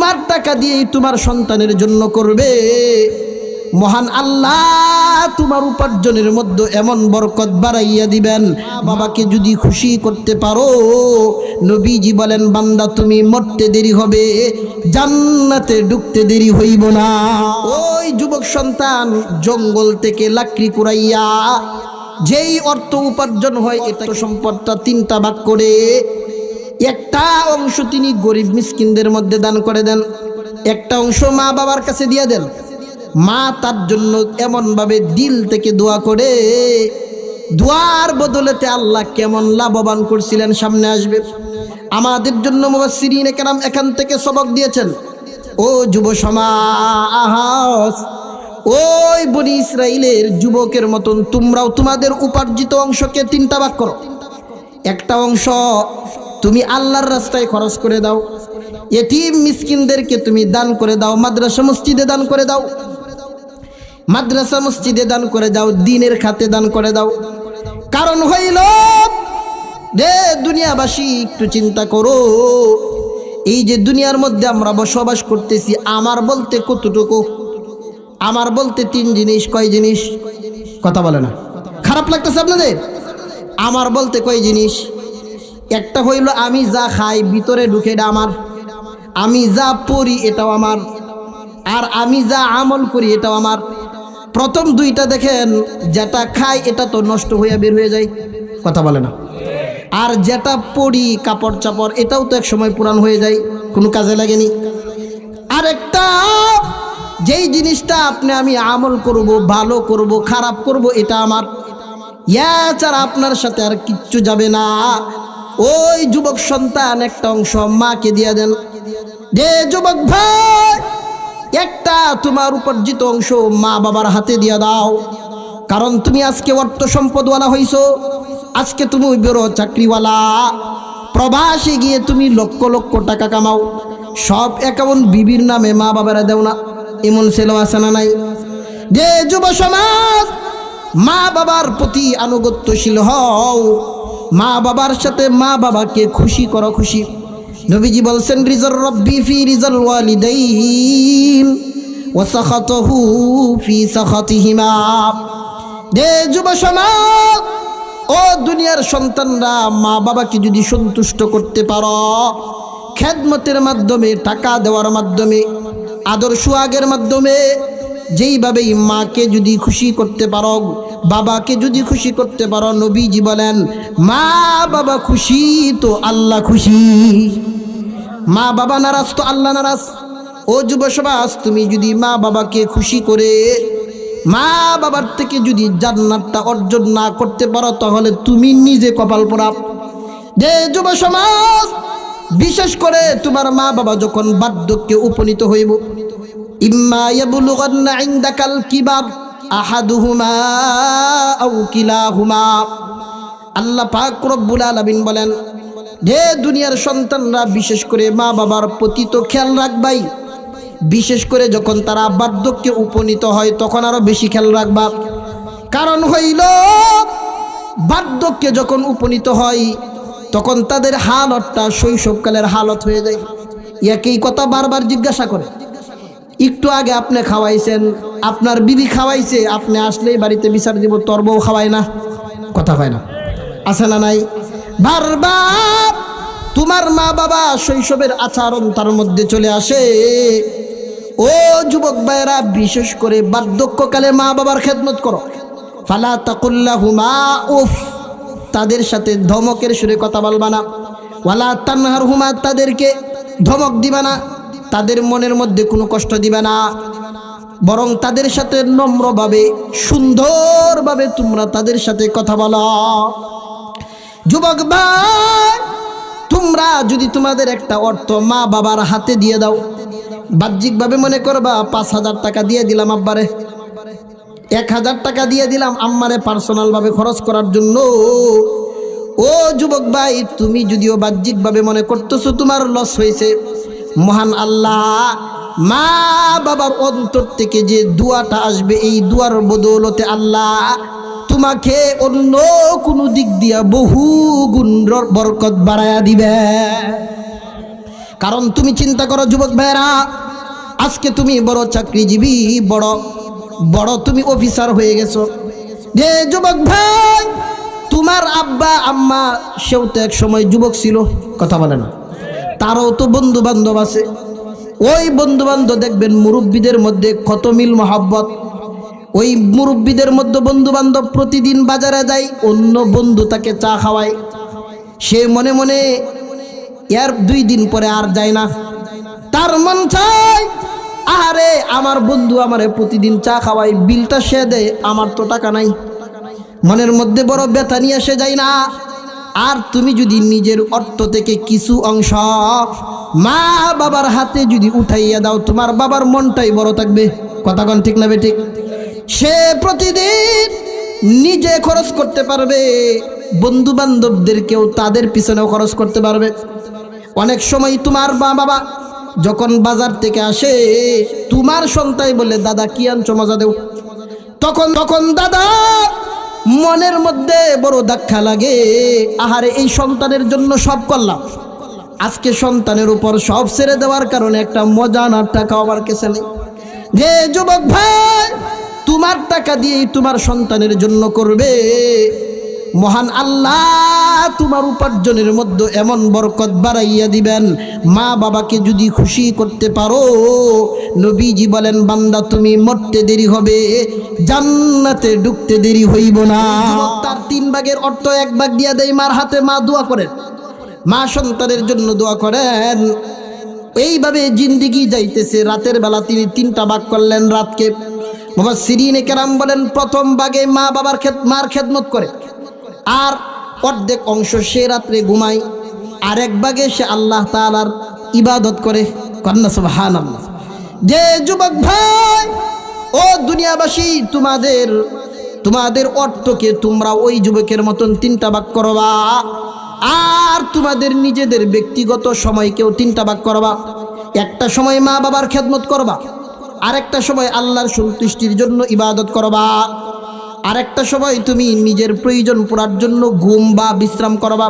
তোমার টাকা দিয়েই তোমার সন্তানের জন্য করবে, মহান আল্লাহ তোমার উপার্জনের মধ্যে এমন বরকত বাড়াইয়া দিবেন। বাবাকে যদি খুশি করতে পারো, নবীজি বলেন বান্দা তুমি মরতে দেরি হবে, জান্নাতে ঢুকতে দেরি হইব না। ওই যুবক সন্তান জঙ্গল থেকে লাকড়ি কুড়াইয়া যেই অর্থ উপার্জন হয়, এটা সম্পদটা তিনটা ভাগ করে একটা অংশ তিনি গরিব মিসকিনদের মধ্যে দান করে দেন, একটা অংশ মা বাবার কাছে দিয়ে দেন। মা তার জন্য এমনভাবে দিল থেকে দোয়া করে, দোয়ার বদলেতে আল্লাহ কেমন লাভবান করছিলেন সামনে আসবে। আমাদের জন্য মুফাসসিরিনে কেরাম এখান থেকে সবক দিয়েছেন। ও যুব সমাজ, ওই বনি ইসরাইলের যুবকের মতন তোমরাও তোমাদের উপার্জিত অংশকে তিনটা ভাগ করো। একটা অংশ তুমি আল্লাহর রাস্তায় খরচ করে দাও, এতিম মিসকিনদেরকে তুমি দান করে দাও, মাদ্রাসা মসজিদে দান করে দাও, মাদ্রাসা মসজিদে দান করে দাও, দ্বীনের খাতে দান করে দাও। কারণ হইল রে দুনিয়াবাসী, একটু চিন্তা করো, এই যে দুনিয়ার মধ্যে আমরা বসবাস করতেছি, আমার বলতে কতটুকু? আমার বলতে তিন জিনিস। কয় জিনিস? কথা বলে না, খারাপ লাগতেছে আপনাদের? আমার বলতে কয় জিনিস? একটা হইল আমি যা খাই ভিতরে ঢুকে এটা আমার, আমি যা পড়ি এটাও আমার, আর আমি যা আমল করি এটাও আমার। প্রথম দুইটা দেখেন, যেটা খাই এটা তো নষ্ট হয়ে বের হয়ে যায়, কথা বলে না। আর যেটা পড়ি কাপড় চাপড় এটাও তো এক সময় পুরান হয়ে যায়, কোনো কাজে লাগেনি। আর একটা যেই জিনিসটা আপনি আমি আমল করব, ভালো করব, খারাপ করব, এটা আমার, এছাড়া আপনার সাথে আর কিচ্ছু যাবে না। ওই যুবক সন্তান একটা অংশ মাকে দিয়ে দেন। যে যুবক ভাই, একটা তোমার উপার্জিত অংশ মা বাবার হাতে দিয়ে দাও। কারণ তুমি আজকে অর্থ সম্পদওয়ালা হইছো, আজকে তুমি বড় চাকরিওয়ালা, প্রবাসে গিয়ে তুমি লক্ষ লক্ষ টাকা কামাও, সব অ্যাকাউন্ট বিবির নামে মা বাবারা দেও না, এমন ছেলে আছে না নাই? যে যুব সমাজ, মা বাবার প্রতি আনুগত্যশীল হও, মা বাবার সাথে মা বাবাকে খুশি করো। খুশি নবীজি বলছেন রিজাল রব্বি ফি রিজাল ওয়ালিদাইন ওয়া সাখাতুহু ফি সাখাতিহিমা। যে যুব সমাজ, ও দুনিয়ার সন্তানরা, মা বাবাকে যদি সন্তুষ্ট করতে পারো, খেদমতের মাধ্যমে, টাকা দেওয়ার মাধ্যমে, আদর সোহাগের মাধ্যমে, যেইভাবেই মাকে যদি খুশি করতে পারো, বাবাকে যদি খুশি করতে পারো, নবীজি বলেন মা বাবা খুশি তো আল্লাহ খুশি, মা বাবা নারাজ তো আল্লাহ নারাজ। ও যুব সমাজ, তুমি যদি মা বাবাকে খুশি করে মা বাবার থেকে যদি জান্নাতটা অর্জন না করতে পারো, তাহলে তুমি নিজে কপাল পোড়া। যে যুব সমাজ, বিশেষ করে তোমার মা বাবা যখন বার্ধক্যে উপনীত হইব, ইম্মা ইয়াবলুগান্না ইনদাকাল কিবার আহাদুহুমা আও কিলাহুমা, আল্লাহ পাক রব্বুল আলামিন বলেন, যে দুনিয়ার সন্তানরা বিশেষ করে মা বাবার প্রতি তো খেয়াল রাখবাই, বিশেষ করে যখন তারা বার্ধক্যে উপনীত হয় তখন আরো বেশি খেয়াল রাখবা। কারণ হইল বার্ধক্যে যখন উপনীত হয় তখন তাদের হালতটা শৈশবকালের হালত হয়ে যায়। একই কথা বারবার জিজ্ঞাসা করে, একটু আগে আপনি খাওয়াইছেন, আপনার বিবি খাওয়াইছে, আপনি আসলেই বাড়িতে বিচার দিব, তোর বউ খাওয়ায় না, কথা হয় না, আছে না নাই? বারবার তোমার মা বাবা শৈশবের আচরণ তার মধ্যে চলে আসে। ও যুবক ভাইরা, বিশেষ করে বার্ধক্যকালে মা বাবার খেদমত করো। ফালা তাকুল্লাহুমা উফ, তাদের সাথে ধমকের সুরে কথা বলবা না। ওয়ালা তানহারহুমা, তাদেরকে ধমক দিবা না, তাদের মনের মধ্যে কোনো কষ্ট দিবা না, বরং তাদের সাথে নম্রভাবে সুন্দরভাবে তোমরা তাদের সাথে কথা বলো। যুবক ভাই, তোমরা যদি তোমাদের একটা অর্থ মা বাবার হাতে দিয়ে দাও, বাহ্যিকভাবে মনে করবা 5,000 টাকা দিয়ে দিলাম আব্বারে, 1,000 টাকা দিয়ে দিলাম আম্মারে পার্সোনালভাবে খরচ করার জন্য। ও যুবক ভাই, তুমি যদিও বাহ্যিকভাবে মনে করতেছো তোমার লস হয়েছে, মহান আল্লাহ মা বাবার অন্তর থেকে যে দোয়াটা আসবে, এই দুয়ার বদৌলতে আল্লাহ তোমাকে অন্য কোনো দিক দিয়া বহু গুণ বরকত বাড়ায়া দিবে। কারণ তুমি চিন্তা করো যুবক ভাইরা, আজকে তুমি বড় চাকরিজীবী, বড় বড় তুমি অফিসার হয়ে গেছো। যে যুবক ভাই, তোমার আব্বা আম্মা সেও তো এক সময় যুবক ছিল, কথা বলে না, তারও তো বন্ধু বান্ধব আছে। ওই বন্ধু বান্ধব দেখবেন মুরব্বীদের মধ্যে কত মিল মহাব্বত। ওই মুরব্বীদের মধ্যে বন্ধু বান্ধব প্রতিদিন বাজারে যায়, অন্য বন্ধু তাকে চা খাওয়ায়, সে মনে মনে এর 2 দিন পরে আর যায় না। তার মন চায়, আরে আমার বন্ধু আমারে প্রতিদিন চা খাওয়ায়, বিলটা সে দেয়, আমার তো টাকা নাই। মনের মধ্যে বড় ব্যথা নিয়ে সে যায় না। আর তুমি যদি নিজের অর্থ থেকে কিছু অংশ মা বাবার হাতে যদি উঠাইয়া দাও, তোমার বাবার মনটাই বড় থাকবে। কথা কোন ঠিক না বেঠিক? সে প্রতিদিন নিজে খরচ করতে পারবে, বন্ধু বান্ধবদেরকেও তাদের পিছনেও খরচ করতে পারবে। অনেক সময় তোমার বাবা যখন বাজার থেকে আসে, তোমার সন্তান বলে দাদা কি আনছো মজা দেও, তখন দাদা মনের মধ্যে বড় ধাক্কা লাগে, আহারে এই সন্তানের জন্য সব করলাম, আজকে সন্তানের উপর সব ছেড়ে দেওয়ার কারণে একটা মজা না টাকা আমার কাছে নেই। যে যুবক ভাই, তোমার টাকা দিয়েই তোমার সন্তানের জন্য করবে, মহান আল্লাহ তোমার উপার্জনের মধ্যে এমন বরকত বাড়াইয়া দিবেন। মা বাবাকে যদি খুশি করতে পারো, নবীজি বলেন বান্দা তুমি মরতে দেরি হবে, জান্নাতে ঢুকতে দেরি হইব না। তার 3 ভাগের অর্থ 1 ভাগ দিয়া দেয় মার হাতে, মা দোয়া করেন, মা সন্তানের জন্য দোয়া করেন। এইভাবে জিন্দিগি যাইতেছে। রাতের বেলা তিনি 3টা ভাগ করলেন রাতকে। মুফাসসিরিনে কেরাম বলেন প্রথম ভাগে মা বাবার মার খেদমত করে, আর অর্ধেক অংশ সে রাত্রে ঘুমায়, আর 1 ভাগে সে আল্লাহ তাআলার ইবাদত করে। কন্যা সুবহানাল্লাহ। যে যুবক ভাই, ও দুনিয়াবাসী, তোমাদের অর্থকে তোমরা ওই যুবকের মতন 3টা ভাগ করবা, আর তোমাদের নিজেদের ব্যক্তিগত সময়কেও 3টা ভাগ করবা। একটা সময় মা বাবার খেদমত করবা, আরেকটা সময় আল্লাহর সন্তুষ্টির জন্য ইবাদত করবা, আরেকটা সময় তুমি নিজের প্রয়োজন পূরণের জন্য ঘুম বা বিশ্রাম করবা।